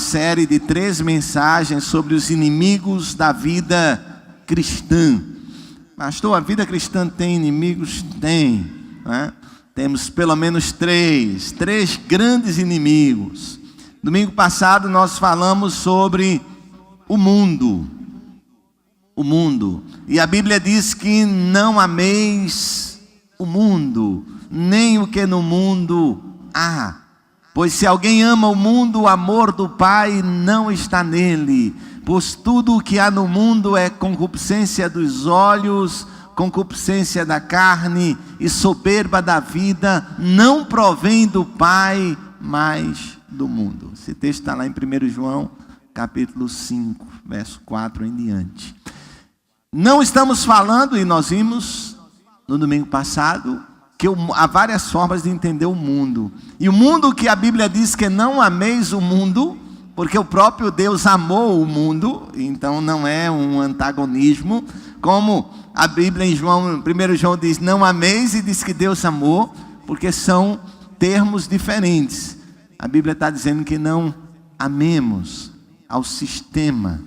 série de 3 mensagens sobre os inimigos da vida cristã. Pastor, a vida cristã tem inimigos? Tem, né? Temos pelo menos três grandes inimigos. Domingo passado nós falamos sobre o mundo. E a Bíblia diz que não ameis o mundo, nem o que no mundo há. Pois se alguém ama o mundo, o amor do Pai não está nele. Pois tudo o que há no mundo é concupiscência dos olhos, concupiscência da carne e soberba da vida, não provém do Pai, mas do mundo. Esse texto está lá em 1 João, capítulo 5, verso 4 em diante. Não estamos falando, e nós vimos no domingo passado, que há várias formas de entender o mundo. E o mundo que a Bíblia diz que não ameis o mundo, porque o próprio Deus amou o mundo, então não é um antagonismo, como a Bíblia em 1 João diz, não ameis, e diz que Deus amou, porque são termos diferentes. A Bíblia está dizendo que não amemos ao sistema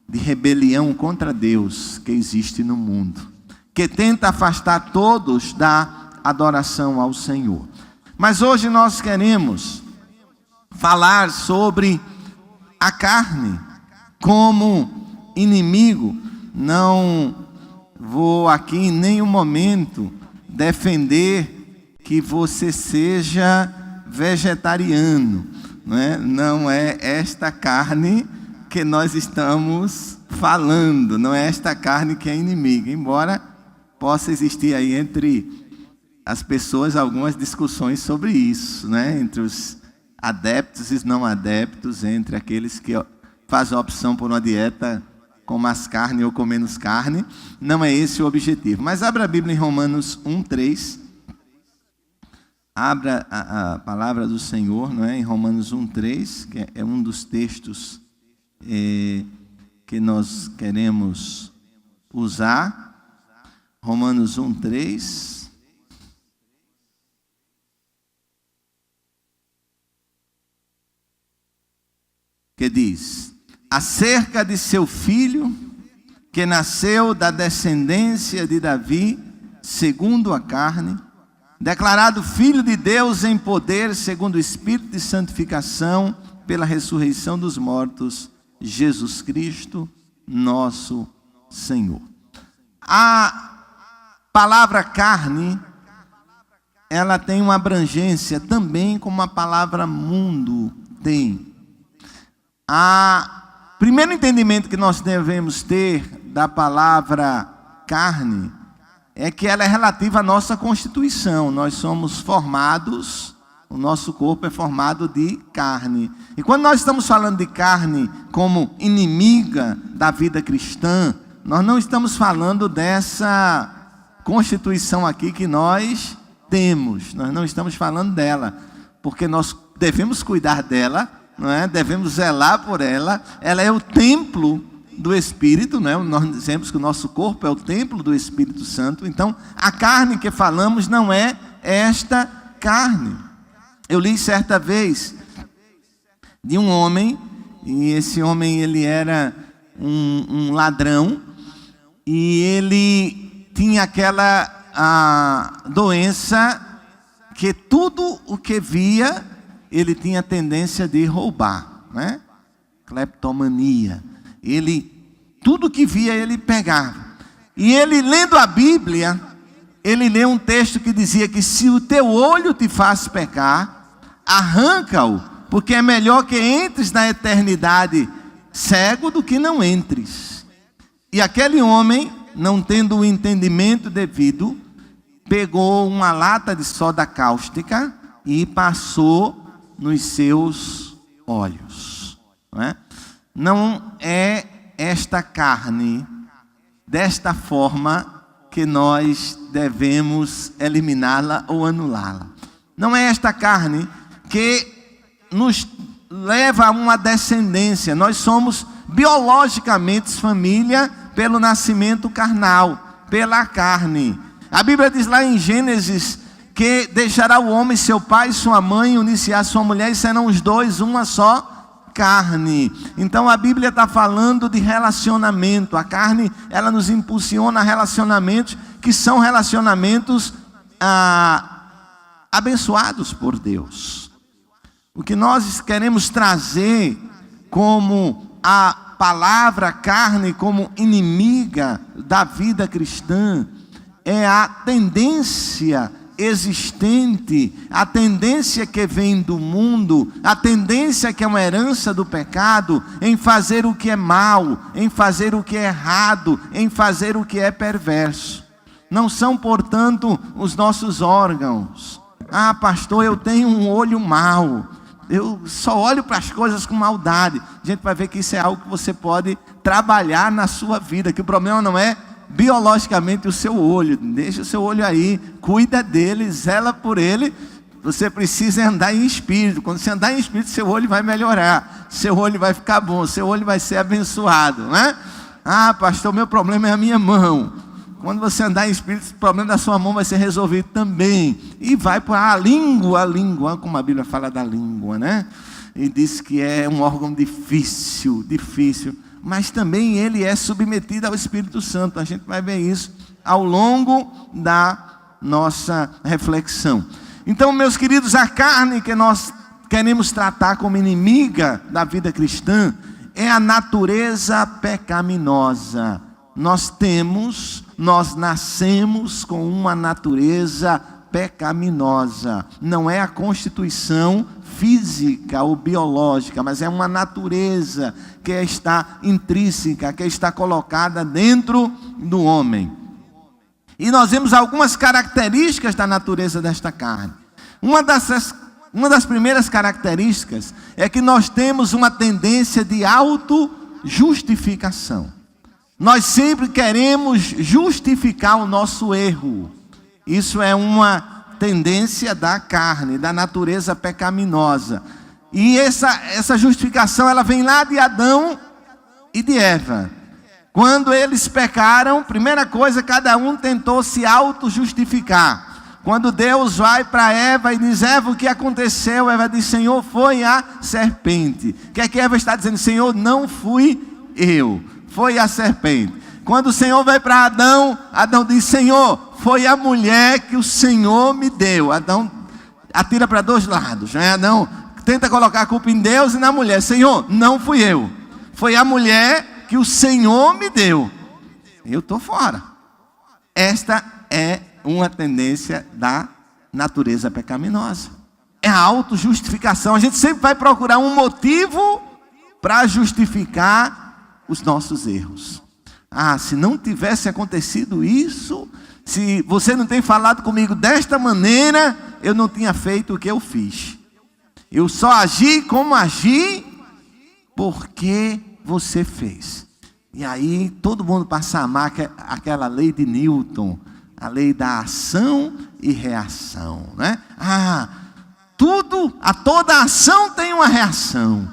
de rebelião contra Deus que existe no mundo, que tenta afastar todos da adoração ao Senhor. Mas hoje nós queremos falar sobre a carne como inimigo. Não vou aqui em nenhum momento defender que você seja vegetariano, não é esta carne que nós estamos falando, não é esta carne que é inimiga, embora possa existir aí entre as pessoas algumas discussões sobre isso, entre os adeptos e não adeptos, entre aqueles que fazem a opção por uma dieta com mais carne ou com menos carne. Não é esse o objetivo. Mas abra a Bíblia em Romanos 1:3. Abra a palavra do Senhor, em Romanos 1:3, que é um dos textos que nós queremos usar. Romanos 1:3. Que diz: acerca de seu filho, que nasceu da descendência de Davi, segundo a carne, declarado filho de Deus em poder, segundo o Espírito de santificação, pela ressurreição dos mortos, Jesus Cristo, nosso Senhor. A palavra carne, ela tem uma abrangência também como a palavra mundo tem. O primeiro entendimento que nós devemos ter da palavra carne é que ela é relativa à nossa constituição. Nós somos formados, o nosso corpo é formado de carne. E quando nós estamos falando de carne como inimiga da vida cristã, nós não estamos falando dessa constituição aqui que nós temos. Nós não estamos falando dela, porque nós devemos cuidar dela, devemos zelar por ela. Ela é o templo do Espírito, Nós dizemos que o nosso corpo é o templo do Espírito Santo. Então, a carne que falamos não é esta carne. Eu li certa vez de um homem, e esse homem ele era um ladrão, e ele tinha aquela doença que tudo o que via ele tinha tendência de roubar, Cleptomania. Tudo que via ele pegava. E ele, lendo a Bíblia, ele leu um texto que dizia que se o teu olho te faz pecar, arranca-o, porque é melhor que entres na eternidade cego do que não entres. E aquele homem, não tendo o entendimento devido, pegou uma lata de soda cáustica e passou nos seus olhos. Não é esta carne, desta forma, que nós devemos eliminá-la ou anulá-la. Não é esta carne que nos leva a uma descendência. Nós somos biologicamente família pelo nascimento carnal, pela carne. A Bíblia diz lá em Gênesis que deixará o homem seu pai e sua mãe, unir-se-á sua mulher, e serão os dois uma só carne. Então a Bíblia está falando de relacionamento. A carne, ela nos impulsiona a relacionamentos que são relacionamentos abençoados por Deus. O que nós queremos trazer como a palavra carne como inimiga da vida cristã é a tendência existente, a tendência que vem do mundo, a tendência que é uma herança do pecado, em fazer o que é mal, em fazer o que é errado, em fazer o que é perverso. Não são, portanto, os nossos órgãos. Ah, pastor, eu tenho um olho mau, eu só olho para as coisas com maldade. A gente vai ver que isso é algo que você pode trabalhar na sua vida, que o problema não é biologicamente o seu olho. Deixa o seu olho aí, cuida dele, zela por ele. Você precisa andar em espírito. Quando você andar em espírito, seu olho vai melhorar, seu olho vai ficar bom, seu olho vai ser abençoado, né? Ah, pastor, meu problema é a minha mão. Quando você andar em espírito, o problema da sua mão vai ser resolvido também. E vai para a língua, como a Bíblia fala da língua, né? E diz que é um órgão difícil, mas também ele é submetido ao Espírito Santo. A gente vai ver isso ao longo da nossa reflexão. Então, meus queridos, a carne que nós queremos tratar como inimiga da vida cristã é a natureza pecaminosa. Nós nascemos com uma natureza pecaminosa. Não é a constituição física ou biológica, mas é uma natureza que está intrínseca, que está colocada dentro do homem. E nós vemos algumas características da natureza desta carne. Uma das primeiras características é que nós temos uma tendência de autojustificação. Nós sempre queremos justificar o nosso erro. Isso é uma tendência da carne, da natureza pecaminosa. E essa justificação, ela vem lá de Adão e de Eva. Quando eles pecaram, primeira coisa, cada um tentou se auto-justificar. Quando Deus vai para Eva e diz: Eva, o que aconteceu? Eva diz: Senhor, foi a serpente. O que é que Eva está dizendo? Senhor, não fui eu, foi a serpente. Quando o Senhor vai para Adão, Adão diz: Senhor, foi a mulher que o Senhor me deu. Adão atira para dois lados, né? Adão tenta colocar a culpa em Deus e na mulher. Senhor, não fui eu, foi a mulher que o Senhor me deu. Eu estou fora. Esta é uma tendência da natureza pecaminosa. É a autojustificação. A gente sempre vai procurar um motivo para justificar os nossos erros. Ah, se não tivesse acontecido isso, se você não tem falado comigo desta maneira, eu não tinha feito o que eu fiz. Eu só agi como agi porque você fez. E aí todo mundo passa a amar aquela lei de Newton, a lei da ação e reação, né? Toda ação tem uma reação.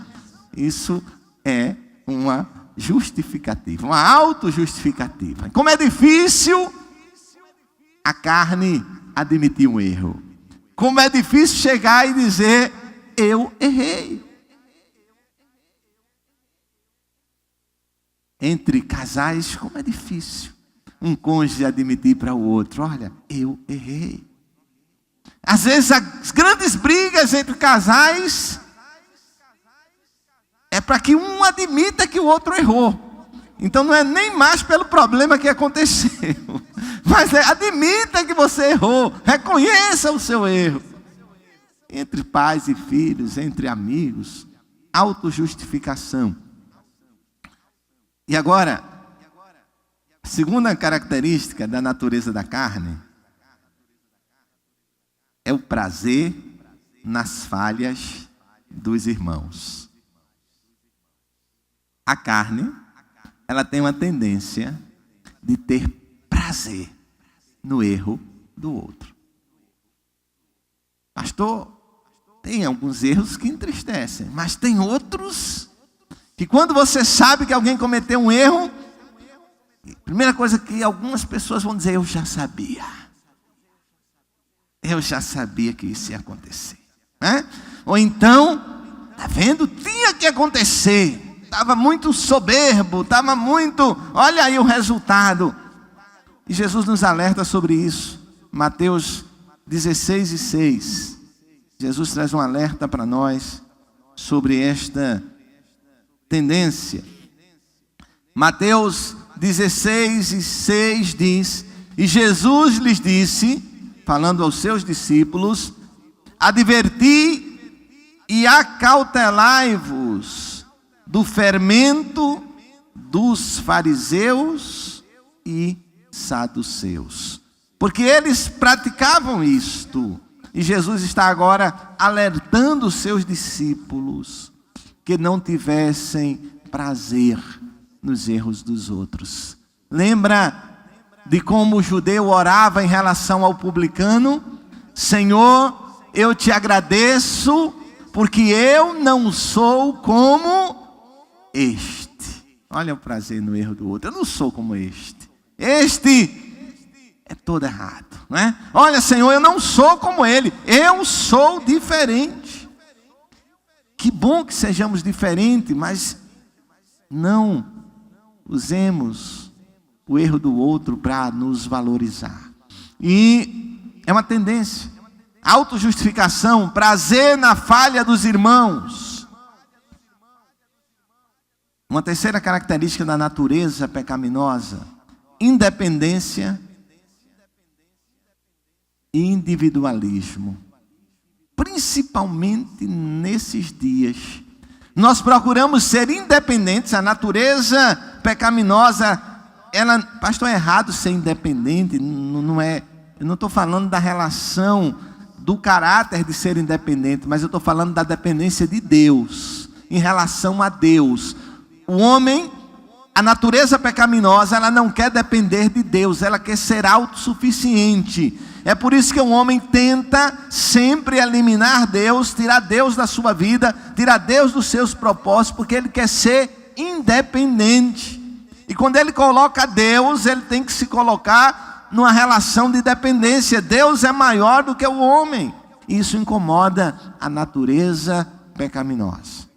Isso é uma justificativa, uma autojustificativa. Como é difícil a carne admitir um erro. Como é difícil chegar e dizer: eu errei. Entre casais, como é difícil um cônjuge admitir para o outro: olha, eu errei. Às vezes as grandes brigas entre casais é para que um admita que o outro errou. Então não é nem mais pelo problema que aconteceu, mas admita que você errou, reconheça o seu erro. Entre pais e filhos, entre amigos, autojustificação. E agora, a segunda característica da natureza da carne é o prazer nas falhas dos irmãos. A carne, ela tem uma tendência de ter prazer no erro do outro. Pastor, tem alguns erros que entristecem, mas tem outros que quando você sabe que alguém cometeu um erro, a primeira coisa que algumas pessoas vão dizer: eu já sabia. Eu já sabia que isso ia acontecer, né? Ou então, Está vendo? Tinha que acontecer. Estava muito soberbo, estava muito... Olha aí o resultado. E Jesus nos alerta sobre isso. Mateus 16:6. Jesus traz um alerta para nós sobre esta tendência. Mateus 16:6 diz: e Jesus lhes disse, falando aos seus discípulos: adverti e acautelai-vos do fermento dos fariseus e saduceus, porque eles praticavam isto. E Jesus está agora alertando os seus discípulos que não tivessem prazer nos erros dos outros. Lembra de como o judeu orava em relação ao publicano? Senhor, eu te agradeço, porque eu não sou como este. Olha o prazer no erro do outro. Eu não sou como este. Este é todo errado, não é? Olha, Senhor, eu não sou como ele. Eu sou diferente. Que bom que sejamos diferentes, mas não usemos o erro do outro para nos valorizar. E é uma tendência. Autojustificação, prazer na falha dos irmãos. Uma terceira característica da natureza pecaminosa: independência e individualismo. Principalmente nesses dias, nós procuramos ser independentes. A natureza pecaminosa, ela, pastor, é errado ser independente, não é. Eu não estou falando da relação do caráter de ser independente, mas eu estou falando da dependência de Deus, em relação a Deus. O homem, a natureza pecaminosa, ela não quer depender de Deus, ela quer ser autossuficiente. É por isso que o homem tenta sempre eliminar Deus, tirar Deus da sua vida, tirar Deus dos seus propósitos, porque ele quer ser independente. E quando ele coloca Deus, ele tem que se colocar numa relação de dependência. Deus é maior do que o homem. Isso incomoda a natureza pecaminosa.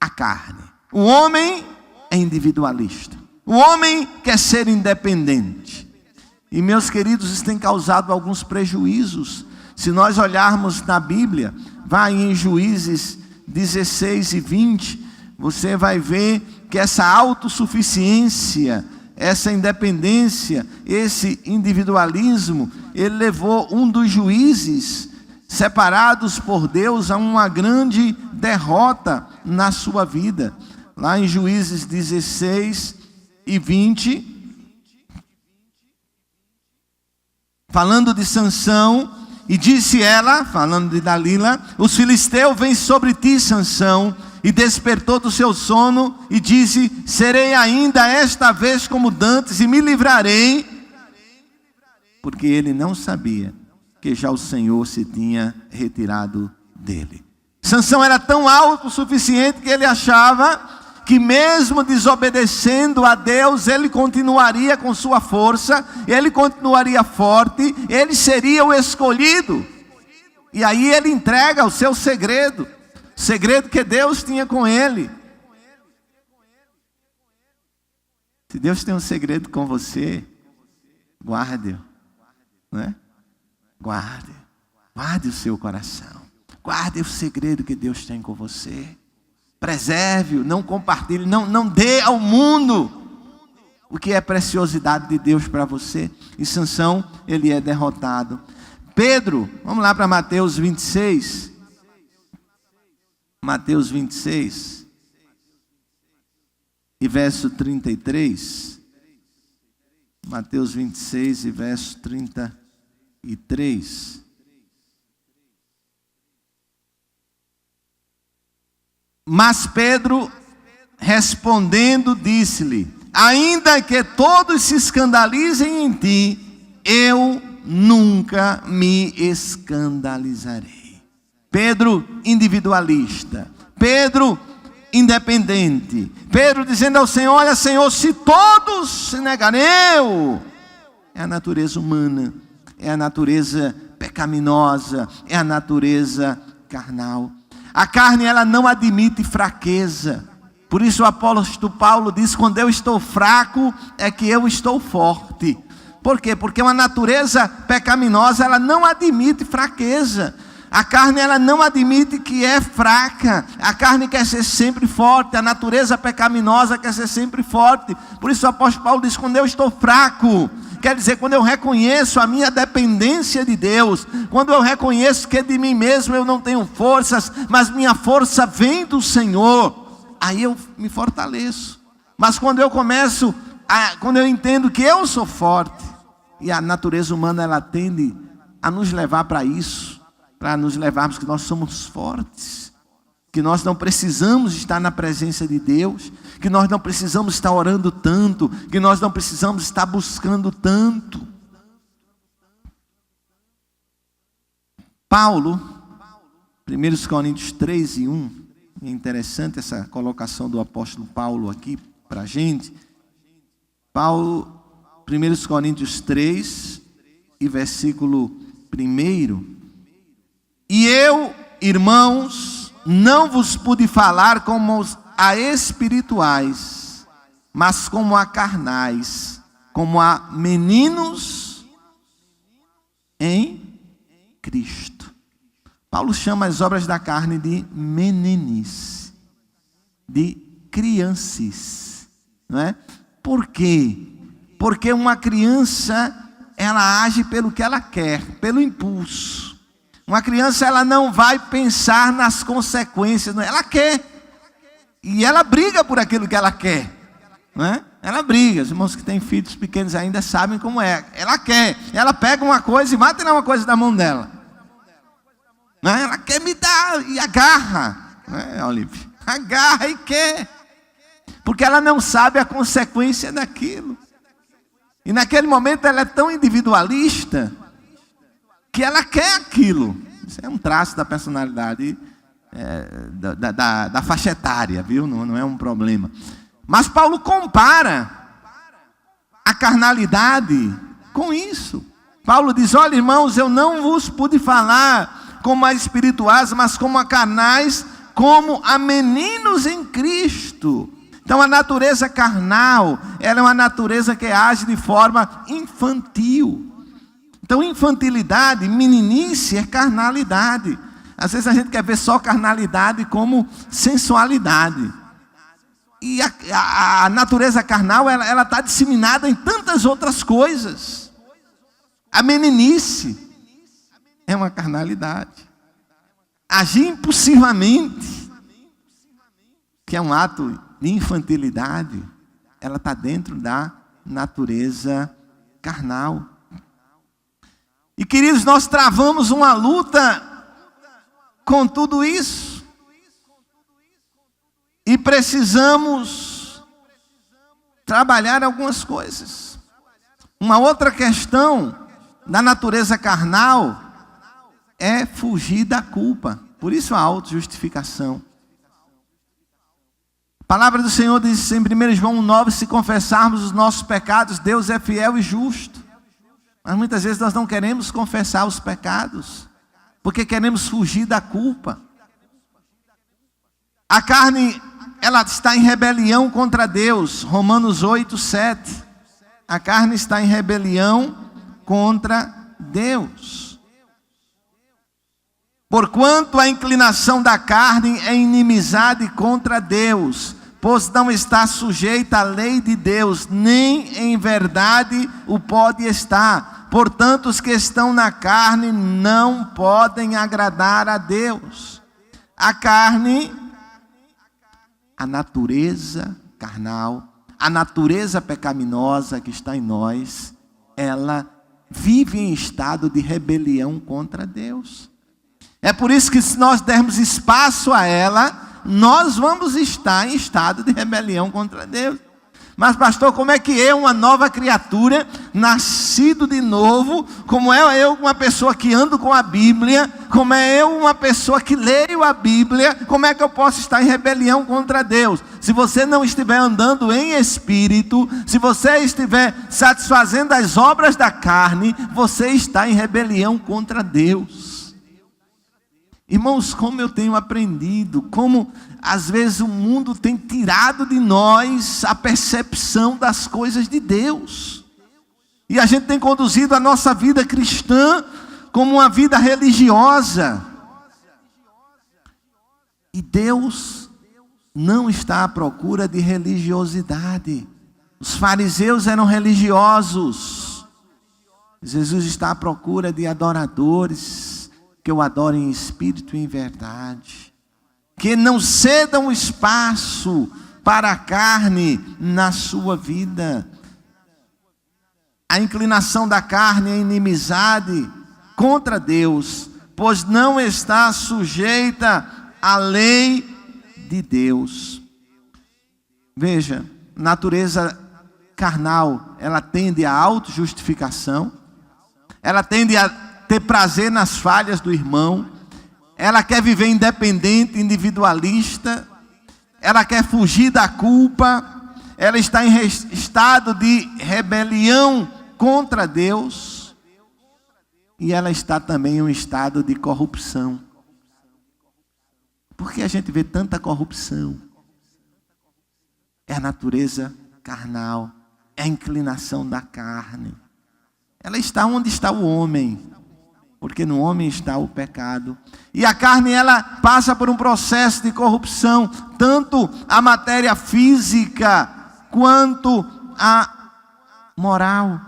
A carne. O homem é individualista. O homem quer ser independente. E, meus queridos, isso tem causado alguns prejuízos. Se nós olharmos na Bíblia, vai em Juízes 16:20, você vai ver que essa autossuficiência, essa independência, esse individualismo, ele levou um dos juízes separados por Deus a uma grande derrota na sua vida. Lá em Juízes 16:20, falando de Sansão, e disse ela, falando de Dalila: os filisteus vêm sobre ti, Sansão. E despertou do seu sono e disse: serei ainda esta vez como dantes e me livrarei. Porque ele não sabia que já o Senhor se tinha retirado dele. Sansão era tão autossuficiente que ele achava que mesmo desobedecendo a Deus, ele continuaria com sua força, ele continuaria forte, ele seria o escolhido. E aí ele entrega o seu segredo que Deus tinha com ele. Se Deus tem um segredo com você, guarde-o, não é? Guarde o seu coração, guarde o segredo que Deus tem com você. Preserve-o, não compartilhe, não dê ao mundo o que é preciosidade de Deus para você. E Sansão, ele é derrotado. Pedro, vamos lá para Mateus 26. Mateus 26 e verso 33. Mateus 26 e verso 33. Mas Pedro, respondendo, disse-lhe: ainda que todos se escandalizem em ti, eu nunca me escandalizarei. Pedro, individualista. Pedro, independente. Pedro dizendo ao Senhor: olha, Senhor, se todos se negarem, eu. É a natureza humana, é a natureza pecaminosa, é a natureza carnal. A carne, ela não admite fraqueza. Por isso o apóstolo Paulo diz: quando eu estou fraco, é que eu estou forte. Por quê? Porque uma natureza pecaminosa, ela não admite fraqueza. A carne, ela não admite que é fraca. A carne quer ser sempre forte. A natureza pecaminosa quer ser sempre forte. Por isso o apóstolo Paulo diz: quando eu estou fraco, quer dizer, quando eu reconheço a minha dependência de Deus, quando eu reconheço que de mim mesmo eu não tenho forças, mas minha força vem do Senhor, aí eu me fortaleço. Mas quando quando eu entendo que eu sou forte, e a natureza humana, ela tende a nos levar para isso, para nos levarmos que nós somos fortes, que nós não precisamos estar na presença de Deus, que nós não precisamos estar orando tanto, que nós não precisamos estar buscando tanto. Paulo, 1 Coríntios 3:1, é interessante essa colocação do apóstolo Paulo aqui para a gente. Paulo, 1 Coríntios 3, e versículo 1: E eu, irmãos, não vos pude falar como a espirituais, mas como a carnais, como a meninos em Cristo. Paulo chama as obras da carne de meninice, de crianças, não é? Por quê? Porque uma criança, ela age pelo que ela quer, pelo impulso. Uma criança, ela não vai pensar nas consequências, não é? Ela quer. E ela briga por aquilo que ela quer, não é? Ela briga. Os irmãos que têm filhos pequenos ainda sabem como é. Ela quer. Ela pega uma coisa e vai tirar uma coisa da mão dela, não é? Ela quer me dar e agarra, não é, Olívia? Agarra e quer. Porque ela não sabe a consequência daquilo. E naquele momento ela é tão individualista que ela quer aquilo. Isso é um traço da personalidade da faixa etária, viu? Não é um problema. Mas Paulo compara a carnalidade com isso. Paulo diz: olha, irmãos, eu não vos pude falar como a espirituais, mas como a carnais, como a meninos em Cristo. Então a natureza carnal, ela é uma natureza que age de forma infantil. Então infantilidade, meninice é carnalidade. Às vezes a gente quer ver só carnalidade como sensualidade. E a natureza carnal, ela está disseminada em tantas outras coisas. A meninice é uma carnalidade. Agir impulsivamente, que é um ato de infantilidade, ela está dentro da natureza carnal. E queridos, nós travamos uma luta com tudo isso. E precisamos trabalhar algumas coisas. Uma outra questão da natureza carnal é fugir da culpa. Por isso a autojustificação. A palavra do Senhor diz em 1 João 9, se confessarmos os nossos pecados, Deus é fiel e justo. Mas muitas vezes nós não queremos confessar os pecados, porque queremos fugir da culpa. A carne, ela está em rebelião contra Deus. Romanos 8, 7. A carne está em rebelião contra Deus. Porquanto a inclinação da carne é inimizade contra Deus, pois não está sujeita à lei de Deus, nem em verdade o pode estar. Portanto, os que estão na carne não podem agradar a Deus. A carne, a natureza carnal, a natureza pecaminosa que está em nós, ela vive em estado de rebelião contra Deus. É por isso que se nós dermos espaço a ela, nós vamos estar em estado de rebelião contra Deus. Mas pastor, como é que eu, uma nova criatura, nascido de novo, como é eu uma pessoa que ando com a Bíblia, como é eu uma pessoa que leio a Bíblia, como é que eu posso estar em rebelião contra Deus? Se você não estiver andando em espírito, se você estiver satisfazendo as obras da carne, você está em rebelião contra Deus. Irmãos, como eu tenho aprendido, como às vezes o mundo tem tirado de nós a percepção das coisas de Deus. E a gente tem conduzido a nossa vida cristã como uma vida religiosa. E Deus não está à procura de religiosidade. Os fariseus eram religiosos. Jesus está à procura de adoradores que o adorem em espírito e em verdade, que não cedam espaço para a carne na sua vida. A inclinação da carne é inimizade contra Deus, pois não está sujeita à lei de Deus. Veja, natureza carnal, ela tende à autojustificação, ela tende a ter prazer nas falhas do irmão, ela quer viver independente, individualista, ela quer fugir da culpa, ela está em estado de rebelião contra Deus, e ela está também em um estado de corrupção. Por que a gente vê tanta corrupção? É a natureza carnal, é a inclinação da carne. Ela está onde está o homem, porque no homem está o pecado. E a carne, ela passa por um processo de corrupção, tanto a matéria física, quanto a moral.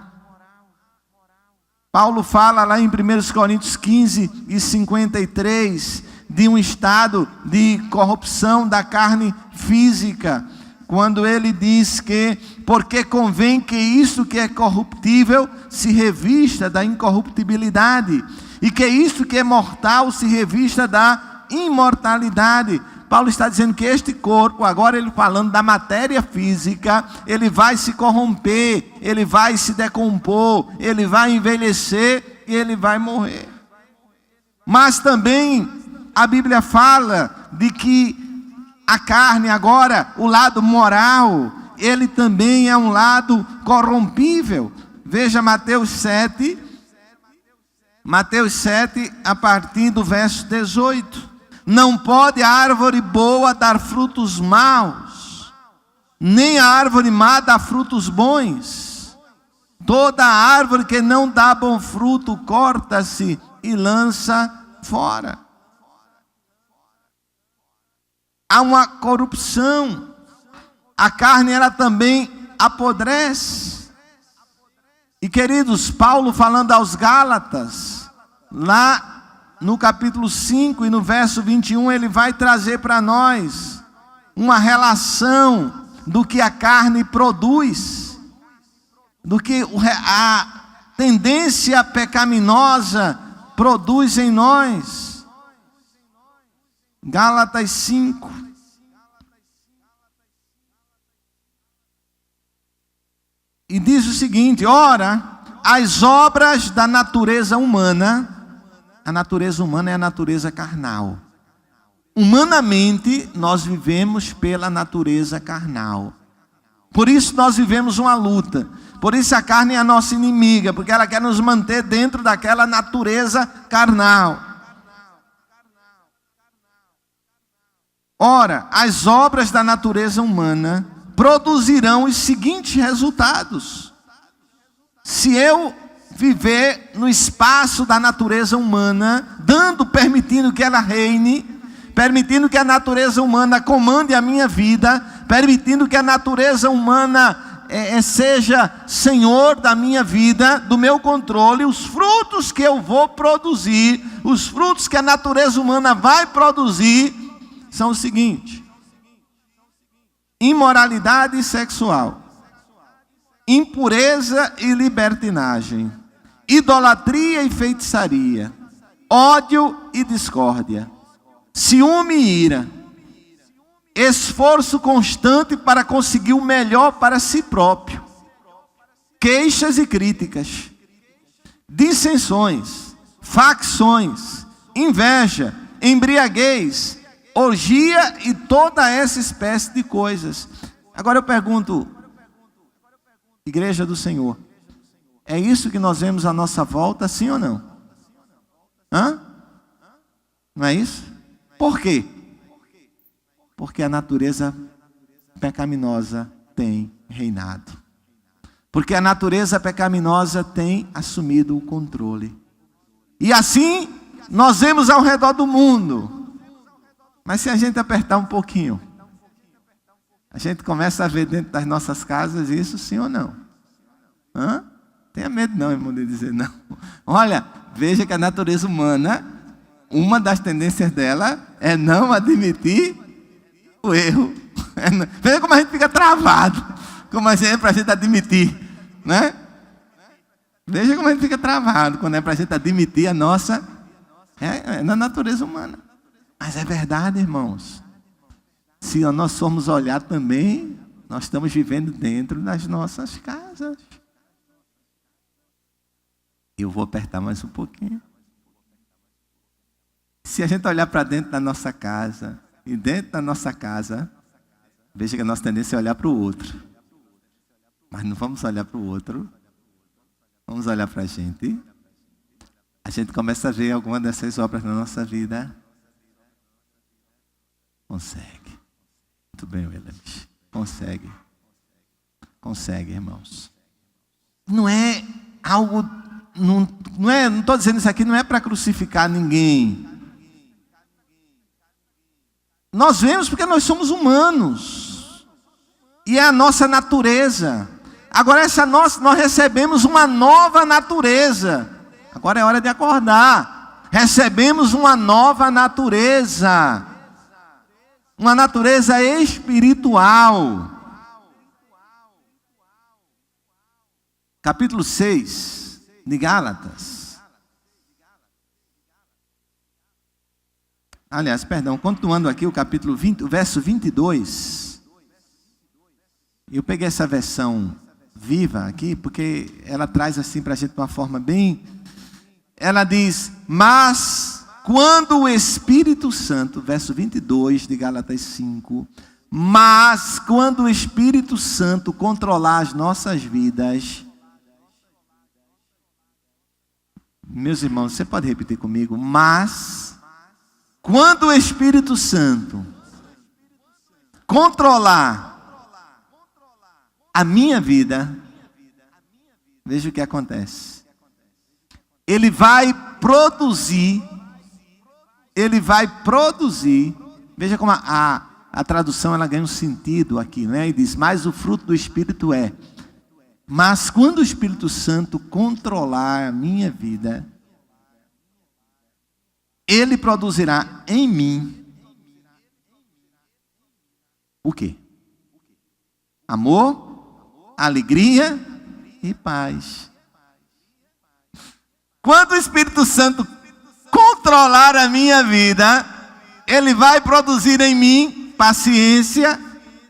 Paulo fala lá em 1 Coríntios 15 e 53, de um estado de corrupção da carne física, quando ele diz que, porque convém que isso que é corruptível se revista da incorruptibilidade, e que isso que é mortal se revista da imortalidade. Paulo está dizendo que este corpo, agora ele falando da matéria física, ele vai se corromper, ele vai se decompor, ele vai envelhecer e ele vai morrer. Mas também a Bíblia fala de que a carne agora, o lado moral, ele também é um lado corrompível. Veja Mateus 7, a partir do verso 18. Não pode a árvore boa dar frutos maus, nem a árvore má dar frutos bons. Toda árvore que não dá bom fruto, corta-se e lança fora. Há uma corrupção. A carne, ela também apodrece. E queridos, Paulo falando aos Gálatas, lá no capítulo 5 e no verso 21, ele vai trazer para nós uma relação do que a carne produz, do que a tendência pecaminosa produz em nós. Gálatas 5. E diz o seguinte: ora, as obras da natureza humana, a natureza humana é a natureza carnal. Humanamente, nós vivemos pela natureza carnal. Por isso nós vivemos uma luta. Por isso a carne é a nossa inimiga, porque ela quer nos manter dentro daquela natureza carnal. Ora, as obras da natureza humana produzirão os seguintes resultados. Se eu viver no espaço da natureza humana, permitindo que ela reine, permitindo que a natureza humana comande a minha vida, permitindo que a natureza humana seja senhor da minha vida, do meu controle, os frutos que eu vou produzir, os frutos que a natureza humana vai produzir, são os seguintes: imoralidade sexual, impureza e libertinagem, idolatria e feitiçaria, ódio e discórdia, ciúme e ira, esforço constante para conseguir o melhor para si próprio, queixas e críticas, dissensões, facções, inveja, embriaguez, orgia e toda essa espécie de coisas. Agora eu pergunto, igreja do Senhor, é isso que nós vemos à nossa volta, sim ou não? Não é isso? Por quê? Porque a natureza pecaminosa tem reinado. Porque a natureza pecaminosa tem assumido o controle. E assim, nós vemos ao redor do mundo. Mas se a gente apertar um pouquinho, a gente começa a ver dentro das nossas casas isso, sim ou não? Hã? Tenha medo não, irmão, de dizer não. Olha, veja que a natureza humana, uma das tendências dela é não admitir o erro. Veja como a gente fica travado, como a gente é para a gente admitir, né? Veja como a gente fica travado quando é para a gente admitir a nossa, na natureza humana. Mas é verdade, irmãos. Se nós formos olhar também, nós estamos vivendo dentro das nossas casas. Eu vou apertar mais um pouquinho. Se a gente olhar para dentro da nossa casa, e dentro da nossa casa, veja que a nossa tendência é olhar para o outro. Mas não vamos olhar para o outro. Vamos olhar para a gente. A gente começa a ver alguma dessas obras na nossa vida. Consegue. Muito bem, Williams. Consegue. Consegue, irmãos. Não é algo... Não estou dizendo isso aqui, não é para crucificar ninguém. Nós vemos porque nós somos humanos. E é a nossa natureza. Agora nós recebemos uma nova natureza. Agora é hora de acordar. Recebemos uma nova natureza. Uma natureza espiritual. Capítulo 6 de Gálatas. Aliás, perdão, continuando aqui o capítulo 20, o verso 22. Eu peguei essa versão viva aqui, porque ela traz assim para a gente de uma forma bem... Ela diz, mas quando o Espírito Santo, verso 22 de Gálatas 5, mas quando o Espírito Santo controlar as nossas vidas... Meus irmãos, você pode repetir comigo? Mas quando o Espírito Santo controlar a minha vida, veja o que acontece. Ele vai produzir, veja como a tradução ela ganha um sentido aqui, né? E diz, mas o fruto do Espírito é. Mas quando o Espírito Santo controlar a minha vida, ele produzirá em mim o quê? Amor, alegria e paz. Quando o Espírito Santo controlar a minha vida, ele vai produzir em mim paciência,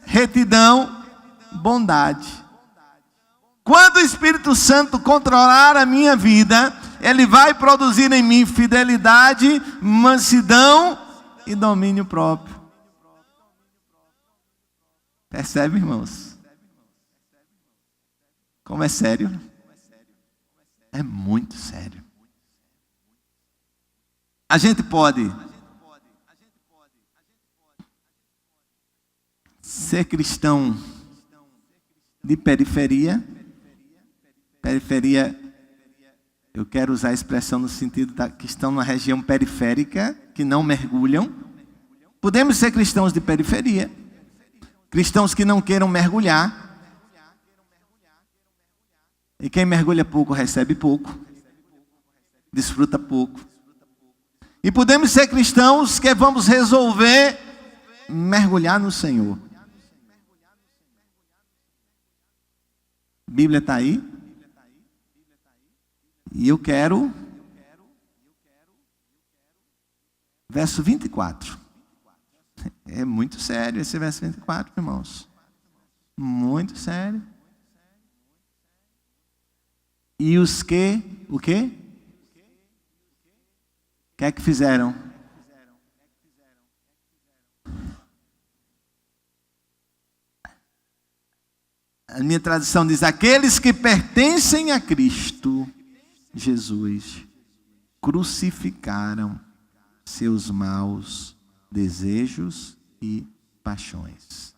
retidão, bondade. Quando o Espírito Santo controlar a minha vida, ele vai produzir em mim fidelidade, mansidão e domínio próprio. Percebe, irmãos? Como é sério? É muito sério. A gente pode ser cristão de periferia. Periferia, eu quero usar a expressão no sentido que estão na região periférica, que não mergulham. Podemos ser cristãos de periferia, cristãos que não queiram mergulhar. E quem mergulha pouco recebe pouco, desfruta pouco. E podemos ser cristãos que vamos resolver mergulhar no Senhor. A Bíblia está aí. E eu quero, verso 24. É muito sério esse verso 24, irmãos. Muito sério. E os que, o quê? O que é que fizeram? A minha tradução diz, aqueles que pertencem a Cristo Jesus crucificaram seus maus desejos e paixões.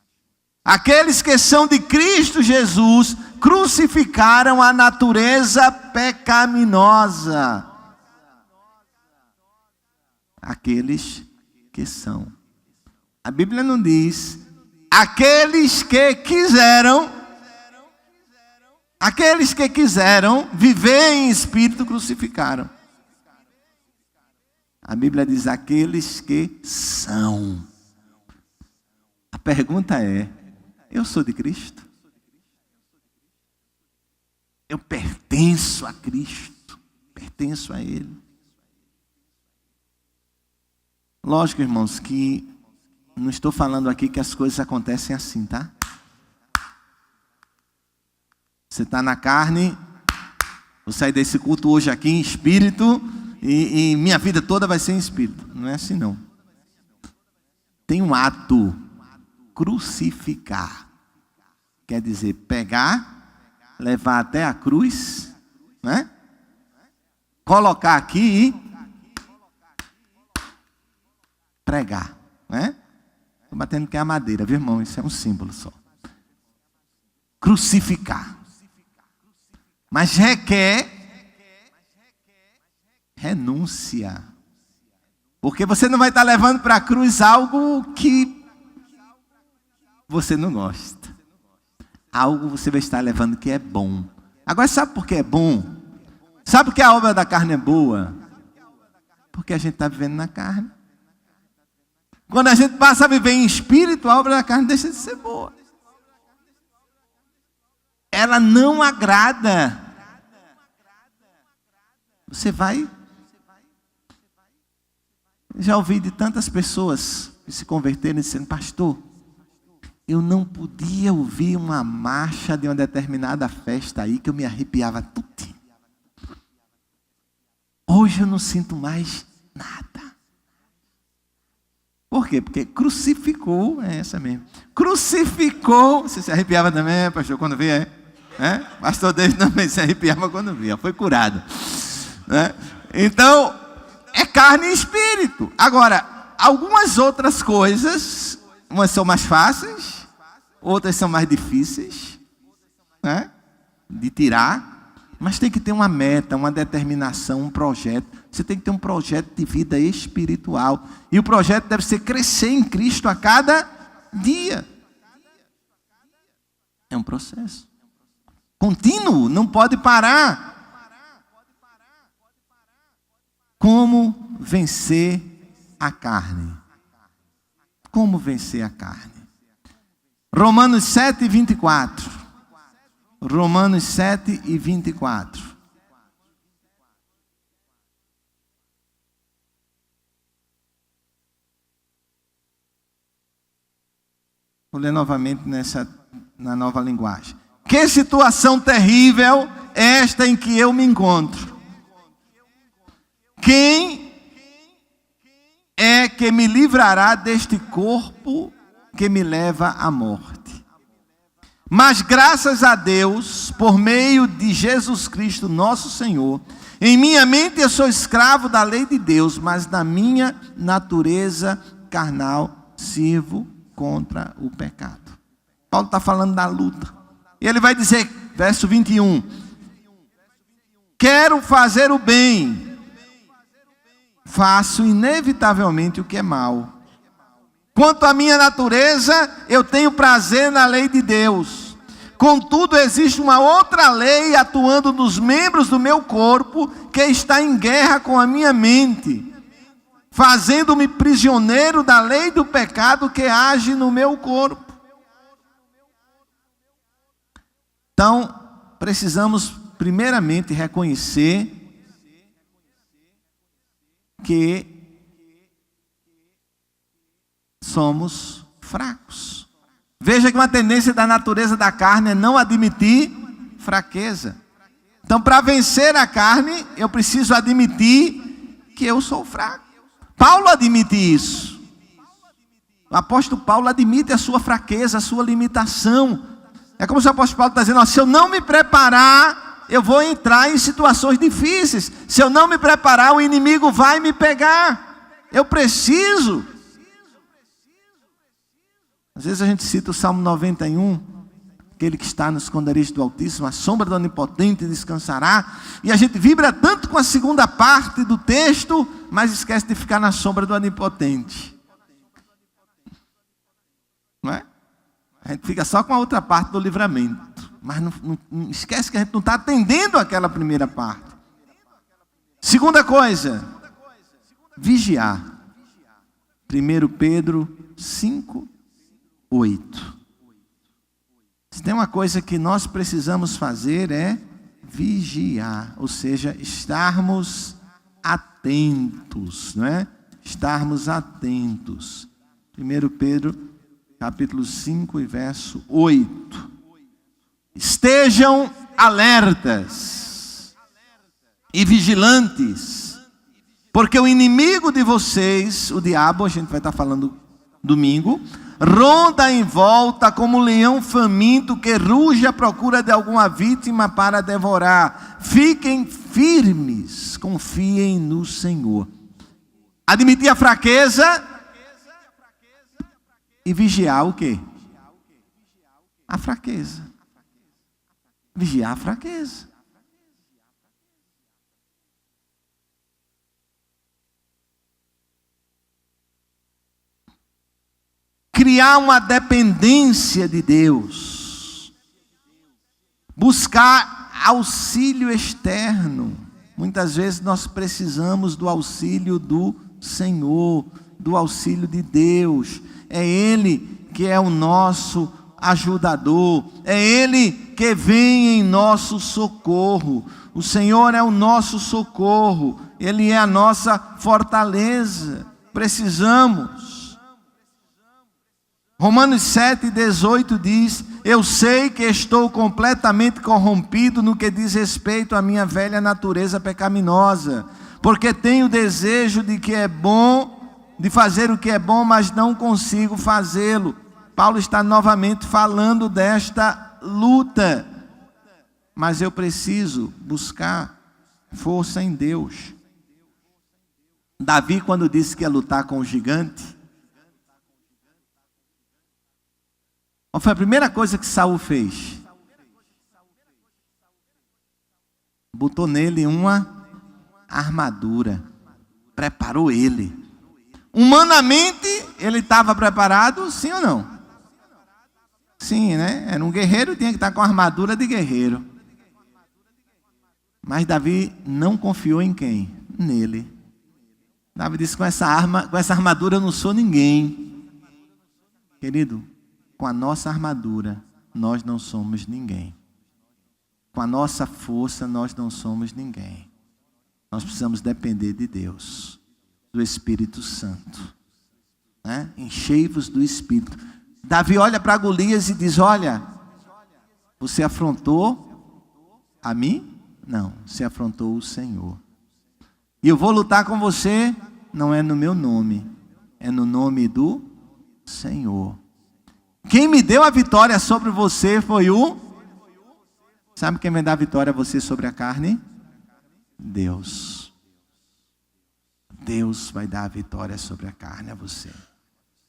Aqueles que são de Cristo Jesus crucificaram a natureza pecaminosa. Aqueles que são. A Bíblia não diz aqueles que quiseram viver em espírito crucificaram. A Bíblia diz aqueles que são. A pergunta é: eu sou de Cristo? Eu pertenço a Cristo? Pertenço a Ele? Lógico, irmãos, que não estou falando aqui que as coisas acontecem assim, tá? Você está na carne, vou sair desse culto hoje aqui em espírito e minha vida toda vai ser em espírito. Não é assim não. Tem um ato, crucificar. Quer dizer, pegar, levar até a cruz, né? Colocar aqui e pregar, né? Estou batendo que é a madeira, viu, irmão? Isso é um símbolo só. Crucificar. Mas requer renúncia. Porque você não vai estar levando para a cruz algo que você não gosta. Algo você vai estar levando que é bom. Agora, sabe por que é bom? Sabe por que a obra da carne é boa? Porque a gente está vivendo na carne. Quando a gente passa a viver em espírito, a obra da carne deixa de ser boa. Ela não agrada. Você vai... Já ouvi de tantas pessoas que se converteram dizendo: pastor, eu não podia ouvir uma marcha de uma determinada festa aí que eu me arrepiava tudo. Hoje eu não sinto mais nada. Por quê? Porque crucificou, é essa mesmo. Crucificou. Você se arrepiava também, pastor, quando via? Pastor David também se arrepiava quando via. Foi curado. Né? Então, é carne e espírito. Agora, algumas outras coisas, umas são mais fáceis, outras são mais difíceis, né, de tirar, mas tem que ter uma meta, uma determinação, um projeto. Você tem que ter um projeto de vida espiritual. E o projeto deve ser crescer em Cristo a cada dia. É um processo contínuo, não pode parar. Como vencer a carne? Como vencer a carne? Romanos 7, 24. Romanos 7 e 24. Vou ler novamente na nova linguagem. Que situação terrível é esta em que eu me encontro? Quem é que me livrará deste corpo que me leva à morte? Mas graças a Deus, por meio de Jesus Cristo, nosso Senhor, em minha mente eu sou escravo da lei de Deus, mas na minha natureza carnal sirvo contra o pecado. Paulo está falando da luta. E ele vai dizer, verso 21, quero fazer o bem, faço inevitavelmente o que é mal. Quanto à minha natureza, eu tenho prazer na lei de Deus. Contudo, existe uma outra lei atuando nos membros do meu corpo, que está em guerra com a minha mente, fazendo-me prisioneiro da lei do pecado que age no meu corpo. Então, precisamos primeiramente reconhecer que somos fracos. Veja que uma tendência da natureza da carne é não admitir fraqueza. Então, para vencer a carne, eu preciso admitir que eu sou fraco. Paulo admite isso. O apóstolo Paulo admite a sua fraqueza, a sua limitação. É como se o apóstolo Paulo está dizendo: se eu não me preparar, eu vou entrar em situações difíceis. Se eu não me preparar, o inimigo vai me pegar. Eu preciso. Às vezes a gente cita o Salmo 91, aquele que está no esconderijo do Altíssimo, a sombra do Onipotente descansará. E a gente vibra tanto com a segunda parte do texto, mas esquece de ficar na sombra do Onipotente. Não é? A gente fica só com a outra parte do livramento. Mas não esquece que a gente não está atendendo aquela primeira parte. Segunda coisa, vigiar. 1 Pedro 5, 8. Se tem uma coisa que nós precisamos fazer é vigiar. Ou seja, estarmos atentos, não é? Estarmos atentos. 1 Pedro capítulo 5 e verso 8. Estejam alertas e vigilantes, porque o inimigo de vocês, o diabo, a gente vai estar falando domingo, ronda em volta como um leão faminto que ruge à procura de alguma vítima para devorar. Fiquem firmes, confiem no Senhor. Admitir a fraqueza e vigiar o quê? A fraqueza. Vigiar a fraqueza. Criar uma dependência de Deus. Buscar auxílio externo. Muitas vezes nós precisamos do auxílio do Senhor, do auxílio de Deus. É Ele que é o nosso ajudador, é Ele que vem em nosso socorro. O Senhor é o nosso socorro, Ele é a nossa fortaleza. Precisamos. Romanos 7,18 diz: eu sei que estou completamente corrompido no que diz respeito à minha velha natureza pecaminosa, porque tenho desejo de fazer o que é bom, mas não consigo fazê-lo. Paulo está novamente falando desta luta. Mas eu preciso buscar força em Deus. Davi, quando disse que ia lutar com o gigante, qual foi a primeira coisa que Saul fez? Botou nele uma armadura. Preparou ele. Humanamente, ele estava preparado, sim ou não? Sim, né? Era um guerreiro, tinha que estar com a armadura de guerreiro. Mas Davi não confiou em quem? Nele. Davi disse: com essa armadura eu não sou ninguém. Querido, com a nossa armadura, nós não somos ninguém. Com a nossa força, nós não somos ninguém. Nós precisamos depender de Deus, do Espírito Santo, né? Enchei-vos do Espírito. Davi olha para Golias e diz: olha, você afrontou a mim? Não, você afrontou o Senhor. E eu vou lutar com você, não é no meu nome, é no nome do Senhor. Quem me deu a vitória sobre você foi o... Sabe quem vai dar a vitória a você sobre a carne? Deus. Deus vai dar a vitória sobre a carne a você.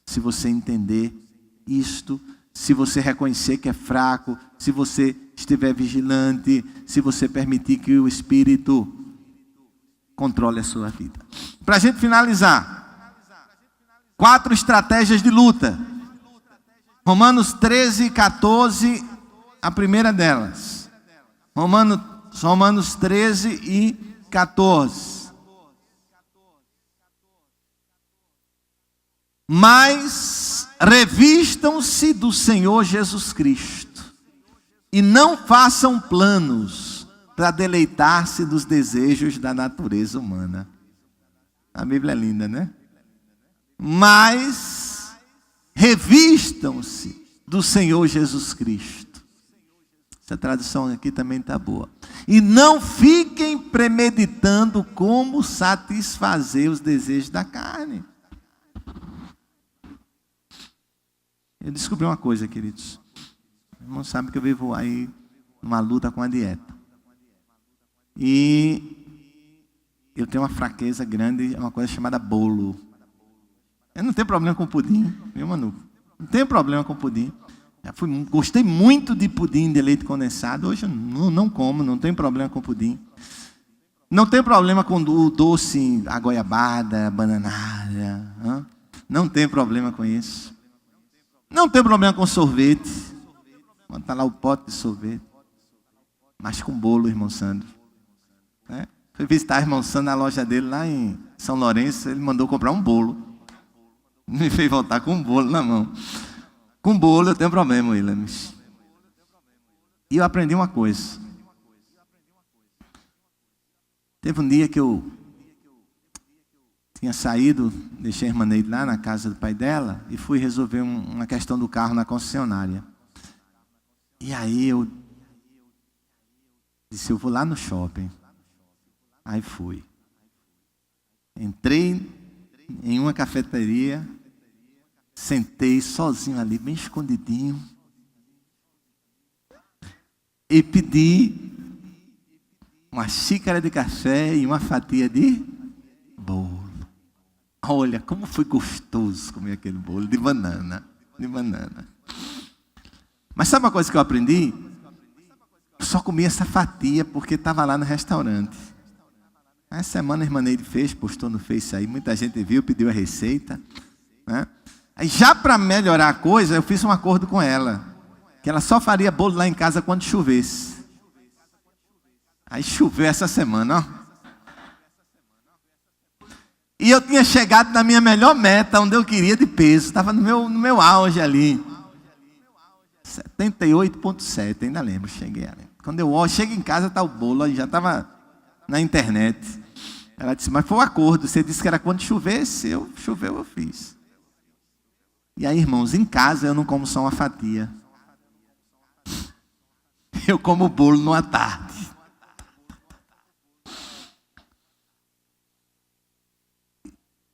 Se você entender isto, se você reconhecer que é fraco, se você estiver vigilante, se você permitir que o Espírito controle a sua vida. Para a gente finalizar, 4 estratégias de luta. Romanos 13, 14, a primeira delas. Romanos 13 e 14. Mas revistam-se do Senhor Jesus Cristo e não façam planos para deleitar-se dos desejos da natureza humana. A Bíblia é linda, né? Mas revistam-se do Senhor Jesus Cristo. Essa tradução aqui também está boa. E não fiquem premeditando como satisfazer os desejos da carne. Eu descobri uma coisa, queridos. O irmão sabe que eu vivo aí numa luta com a dieta. E eu tenho uma fraqueza grande, é uma coisa chamada bolo. Eu não tenho problema com pudim, viu, Manu? Não tenho problema com pudim. Gostei muito de pudim de leite condensado. Hoje eu não como, não tenho problema com pudim. Não tenho problema com o doce, a goiabada, a bananada. Não tenho problema com isso. Não tenho problema com sorvete. Está lá o pote de sorvete. Mas com bolo, irmão Sandro. Fui visitar o irmão Sandro na loja dele lá em São Lourenço. Ele mandou comprar um bolo. Me fez voltar com um bolo na mão. Com bolo eu tenho problema, Williams. E eu aprendi uma coisa. Teve um dia que eu tinha saído, deixei a irmã Neide lá na casa do pai dela e fui resolver uma questão do carro na concessionária. E aí eu disse, eu vou lá no shopping. Aí fui. Entrei em uma cafeteria, sentei sozinho ali, bem escondidinho, e pedi uma xícara de café e uma fatia de bolo. Olha, como foi gostoso comer aquele bolo de banana. Mas sabe uma coisa que eu aprendi? Eu só comi essa fatia porque estava lá no restaurante. Essa semana a irmã Neide postou no Face aí, muita gente viu, pediu a receita. Né? Aí já para melhorar a coisa, eu fiz um acordo com ela, que ela só faria bolo lá em casa quando chovesse. Aí choveu essa semana, ó. E eu tinha chegado na minha melhor meta, onde eu queria de peso. Estava no meu auge ali. 78,7, ainda lembro, cheguei ali. Quando eu chego em casa, está o bolo, aí já estava na internet. Ela disse, mas foi um acordo, você disse que era quando chovesse, choveu, eu fiz. E aí, irmãos, em casa eu não como só uma fatia. Eu como bolo numa tarde.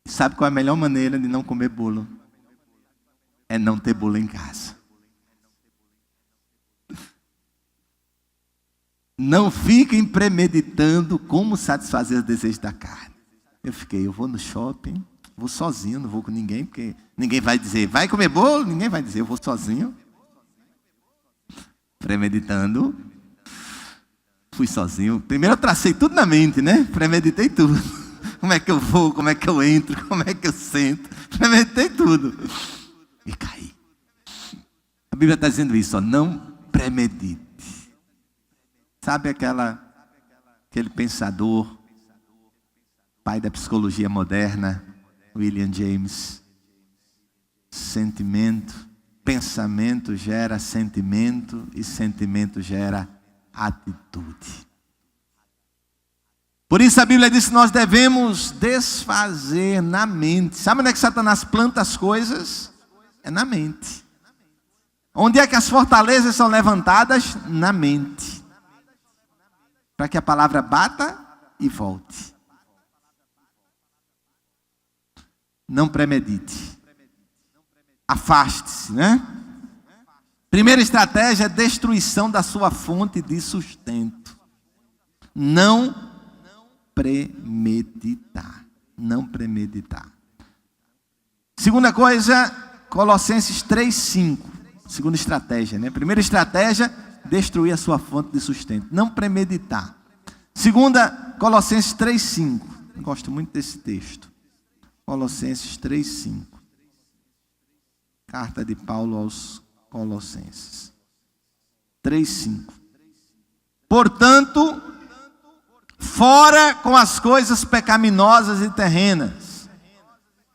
Sabe qual é a melhor maneira de não comer bolo? É não ter bolo em casa. Não fiquem premeditando como satisfazer os desejos da carne. Eu vou no shopping, vou sozinho, não vou com ninguém, porque ninguém vai dizer, vai comer bolo? Ninguém vai dizer, eu vou sozinho. Premeditando. Fui sozinho. Primeiro eu tracei tudo na mente, né? Premeditei tudo. Como é que eu vou, como é que eu entro, como é que eu sento. Premeditei tudo. E caí. A Bíblia está dizendo isso, ó, não premedite. Sabe aquele pensador, pai da psicologia moderna, William James? Pensamento gera sentimento e sentimento gera atitude. Por isso a Bíblia diz que nós devemos desfazer na mente. Sabe onde é que Satanás planta as coisas? É na mente. Onde é que as fortalezas são levantadas? Na mente. Para que a palavra bata e volte. Não premedite. Afaste-se, né? Primeira estratégia é destruição da sua fonte de sustento. Não premeditar. Não premeditar. Segunda coisa, Colossenses 3:5. Segunda estratégia, né? Primeira estratégia, destruir a sua fonte de sustento. Não premeditar. Segunda, Colossenses 3:5. Eu gosto muito desse texto. Colossenses 3:5. Carta de Paulo aos Colossenses. 3:5. Portanto, fora com as coisas pecaminosas e terrenas,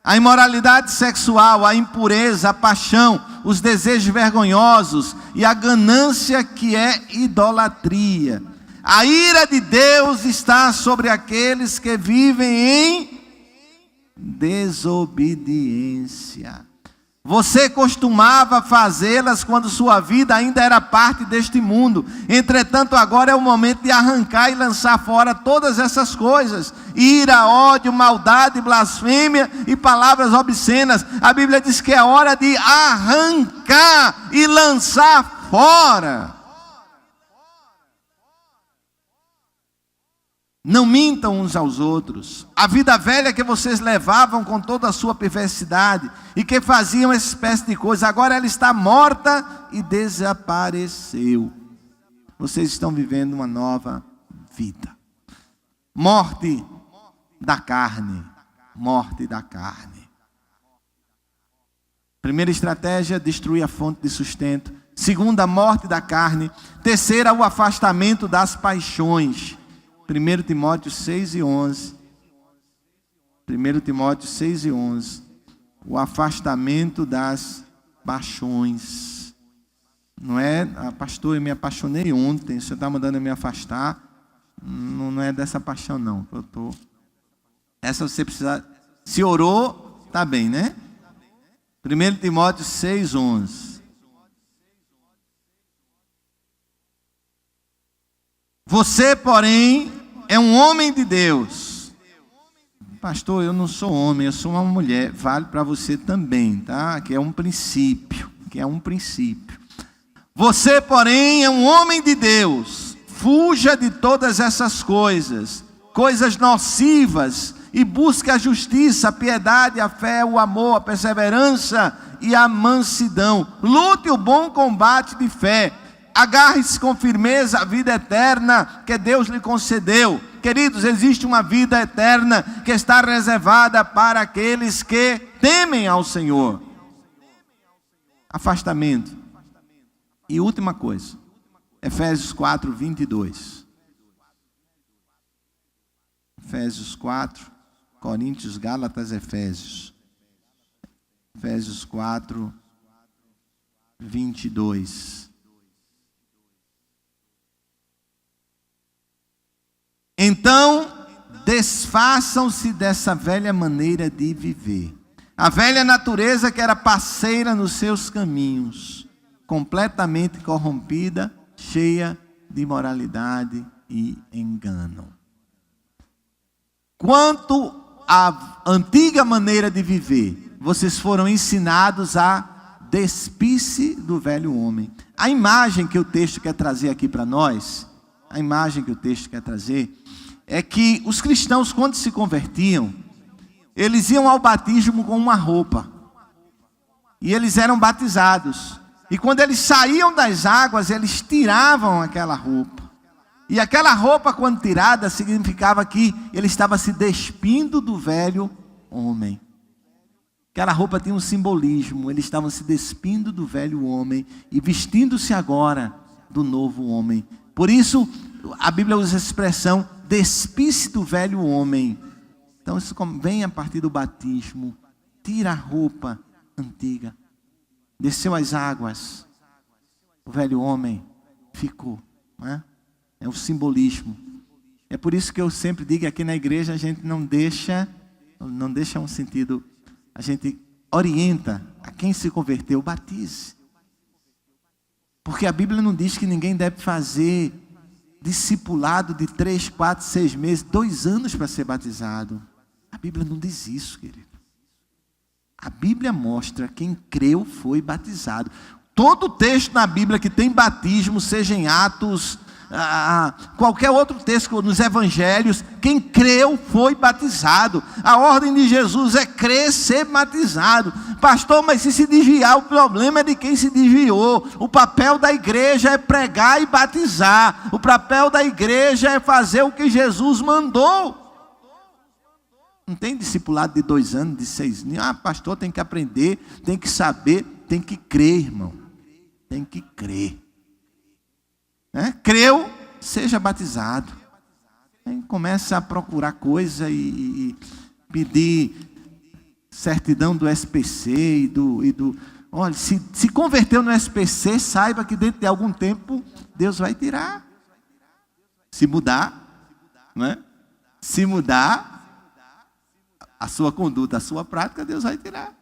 a imoralidade sexual, a impureza, a paixão, os desejos vergonhosos e a ganância que é idolatria. A ira de Deus está sobre aqueles que vivem em desobediência. Você costumava fazê-las quando sua vida ainda era parte deste mundo. Entretanto, agora é o momento de arrancar e lançar fora todas essas coisas. Ira, ódio, maldade, blasfêmia e palavras obscenas. A Bíblia diz que é hora de arrancar e lançar fora. Não mintam uns aos outros. A vida velha que vocês levavam com toda a sua perversidade e que faziam essa espécie de coisa, agora ela está morta e desapareceu. Vocês estão vivendo uma nova vida. Morte da carne. Morte da carne. Primeira estratégia, destruir a fonte de sustento. Segunda, a morte da carne. Terceira, o afastamento das paixões. 1 Timóteo 6 e 11. 1 Timóteo 6 e 11. O afastamento das paixões. Não é, pastor, eu me apaixonei ontem, o senhor está mandando eu me afastar. Não é dessa paixão, não. Essa você precisa. Se orou, está bem, né? 1 Timóteo 6, 11. Você, porém, é um homem de Deus. Pastor, eu não sou homem, eu sou uma mulher. Vale para você também, tá? Que é um princípio. Você, porém, é um homem de Deus. Fuja de todas essas coisas nocivas, e busque a justiça, a piedade, a fé, o amor, a perseverança e a mansidão. Lute o bom combate de fé. Agarre-se com firmeza à vida eterna que Deus lhe concedeu. Queridos, existe uma vida eterna que está reservada para aqueles que temem ao Senhor. Afastamento. E última coisa, Efésios 4, 22. Efésios 4, Coríntios, Gálatas, Efésios. Efésios 4, 22. Então, desfaçam-se dessa velha maneira de viver. A velha natureza que era parceira nos seus caminhos, completamente corrompida, cheia de imoralidade e engano. Quanto à antiga maneira de viver, vocês foram ensinados a despir-se do velho homem. A imagem que o texto quer trazer aqui para nós, é que os cristãos, quando se convertiam, eles iam ao batismo com uma roupa. E eles eram batizados. E quando eles saíam das águas, eles tiravam aquela roupa. E aquela roupa, quando tirada, significava que ele estava se despindo do velho homem. Aquela roupa tinha um simbolismo. Eles estavam se despindo do velho homem e vestindo-se agora do novo homem. Por isso, a Bíblia usa essa expressão, despir-se do velho homem. Então, isso vem a partir do batismo. Tira a roupa antiga. Desceu as águas. O velho homem ficou. Não é? É o simbolismo. É por isso que eu sempre digo que aqui na igreja a gente não deixa um sentido, a gente orienta a quem se converteu, batize. Porque a Bíblia não diz que ninguém deve fazer discipulado de 3, 4, 6 meses, 2 anos para ser batizado. A Bíblia não diz isso, querido. A Bíblia mostra quem creu foi batizado. Todo texto na Bíblia que tem batismo, seja em Atos, qualquer outro texto nos evangelhos, quem creu foi batizado. A ordem de Jesus é crer, ser batizado. Pastor, mas se desviar, o problema é de quem se desviou. O papel da igreja é pregar e batizar. O papel da igreja é fazer o que Jesus mandou. Não tem discipulado de 2 anos, de 6 anos. Pastor, tem que aprender, tem que saber, tem que crer, irmão. Tem que crer. Creu, seja batizado. Aí começa a procurar coisa e pedir certidão do SPC olha, se converteu no SPC, saiba que dentro de algum tempo Deus vai tirar. Se mudar, né? Se mudar a sua conduta, a sua prática, Deus vai tirar.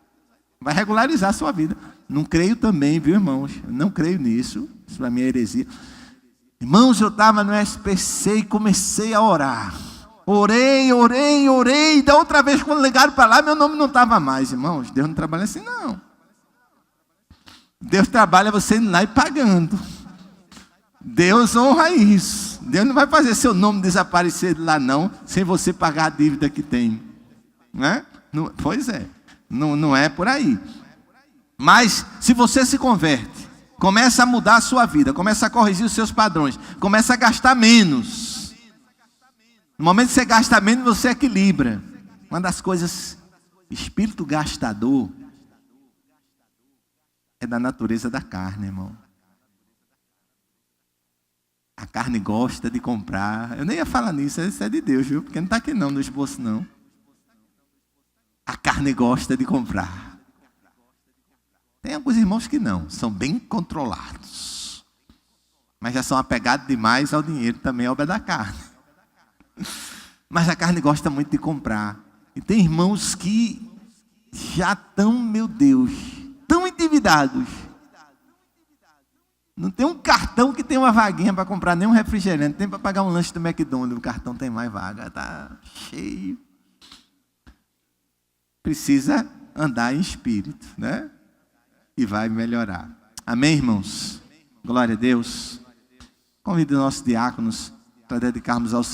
Vai regularizar a sua vida. Não creio também, viu, irmãos? Não creio nisso. Isso para mim é heresia. Irmãos, eu estava no SPC e comecei a orar. Orei. Da outra vez, quando ligaram para lá, meu nome não estava mais. Irmãos, Deus não trabalha assim, não. Deus trabalha você indo lá e pagando. Deus honra isso. Deus não vai fazer seu nome desaparecer lá não, sem você pagar a dívida que tem. Né? Não, pois é, não é por aí. Mas se você se converte, começa a mudar a sua vida, começa a corrigir os seus padrões, começa a gastar menos. No momento que você gasta menos, você equilibra. Uma das coisas, espírito gastador, é da natureza da carne, irmão. A carne gosta de comprar. Eu nem ia falar nisso, isso é de Deus, viu? Porque não está aqui não, no esboço não. A carne gosta de comprar. Tem alguns irmãos que não, são bem controlados. Mas já são apegados demais ao dinheiro, também ao obra da carne. Mas a carne gosta muito de comprar. E tem irmãos que já estão, meu Deus, tão endividados. Não tem um cartão que tem uma vaguinha para comprar nem um refrigerante. Tem para pagar um lanche do McDonald's, o cartão tem mais vaga, está cheio. Precisa andar em espírito, né? E vai melhorar. Amém, irmãos? Glória a Deus. Convido os nossos diáconos para dedicarmos ao Senhor.